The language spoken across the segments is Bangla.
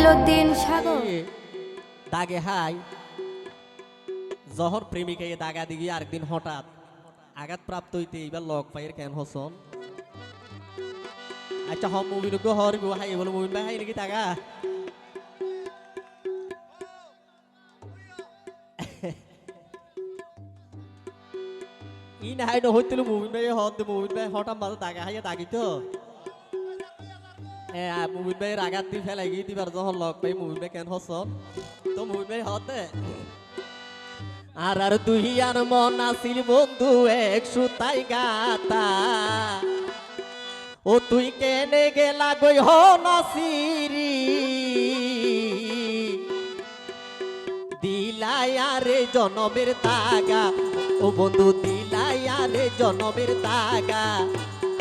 মঈনুদ্দিন সাগর দাগে হাই জহর প্রেমিকা দাগা দিগি আরেকদিন হঠাৎ আঘাতপ্রাপ্ত হইতে এবার লক পাইয়ের কেন হসন আচ্ছা হম মুবিনুক হরিব হাই বলে মুবিন ভাই হাই নাকি দাগা ই না হাই নহইতিল মুবিন ভাই মুবিন ভাই হঠাৎ মাঝে দাগা হাইয়া দাগি তো মুবিন ভাই আঘাত দি ফেলাই গিয়ে দিবার যখন লক পাই মুবিন ভাই কেন হসন তো মুবিন ভাই হতে আর তুই আর মন আসিল বন্ধু এক সুতাই গাতা ও তুই কেনে গেলা গই হনাসিরি দিলাই আরে জনমের দাগা ও বন্ধু দিলাই আরে জনমের দাগা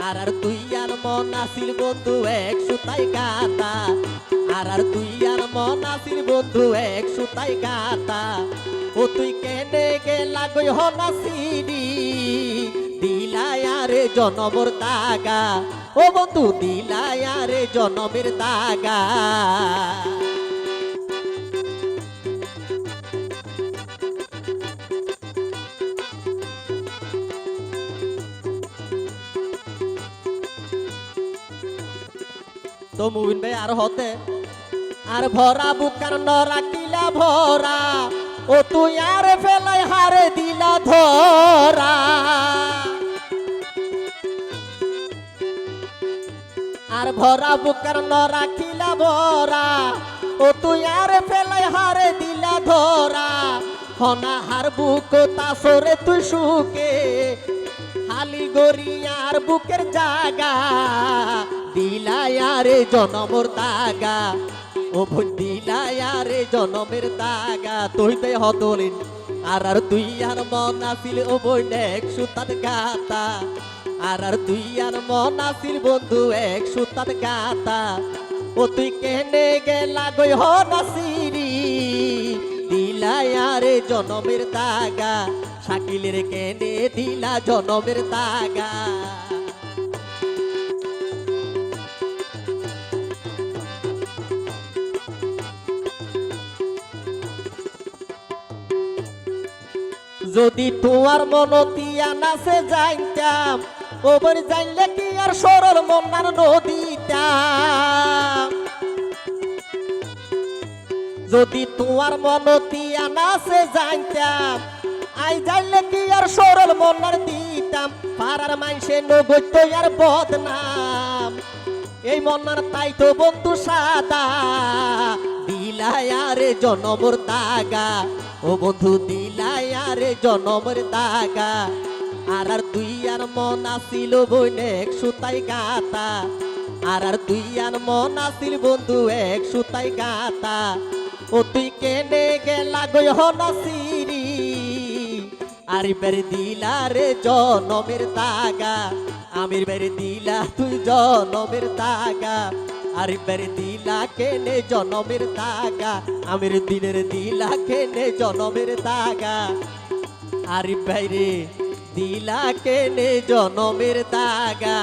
আর তুই আর মন আসিল বন্ধু এক সুতাই গাতা আর তুই আর মন আসিল বন্ধু এক সুতাই গাতা ও তুই কেনে গেলা গই হনাসিরি দিলাই আরে জনমের দাগা ও বন্ধু দিলাই আরে জনমের দাগা তো মুবিন ভাই আর হতে আর ভরা বুকার নরা কিলা ভরা ও তুই আর ফেলাই হারে দিলা ধরা আর ভরা বুকার নরা কিলা ভরা ও তুই আর ফেলাই হারে দিলা ধরা হনা হার বুক তাসরে তুই সুকে হালি গরিয়ার বুকের জাগা দিলাই আরে জনমর দাগা ও বোন দিলাই আরে জনমের দাগা তুইতে হতলিন আর তুই আর মন আসিল ও বোন এক সুতার গাতা আর তুই আর মন আসিল বন্ধু এক সুতার গাতা ও তুই কেনে গেলা গই হনাসিরি দিলাই আরে জনমের দাগা শাকিলের কেনে দিলা জনমের দাগা যদি তোমার মনতিয়া নাচে যাইতাম ওবর যাইলে কি আর সরল মনার নদীতাম যদি তোমার মনতিয়া নাচে যাইতাম আই যাইলে কি আর সরল মনার দিতাম পাড়ার মাইসে নগত আর বদনাম এই মনার তাই তো বন্ধু সাদা দিলাই আরে জনমর দাগা ও বন্ধু দিলাই আরে জনমের দাগা আর তুই আর মন আসিল বইন এক সুতাই গাতা আর তুই আর মন আসিল বন্ধু এক সুতাই গাতা ও তুই কেনে গেলা গই হনাসিরি আরে বের দিলা রে জনমের দাগা আমির বের দিলা তুই জনমের দাগা আরে বের দিলা কেনে জনমের দাগা আমির দিনের দিলা কেনে জনমের দাগা আরে বাইরে দিলা কেনে জনমের দাগা।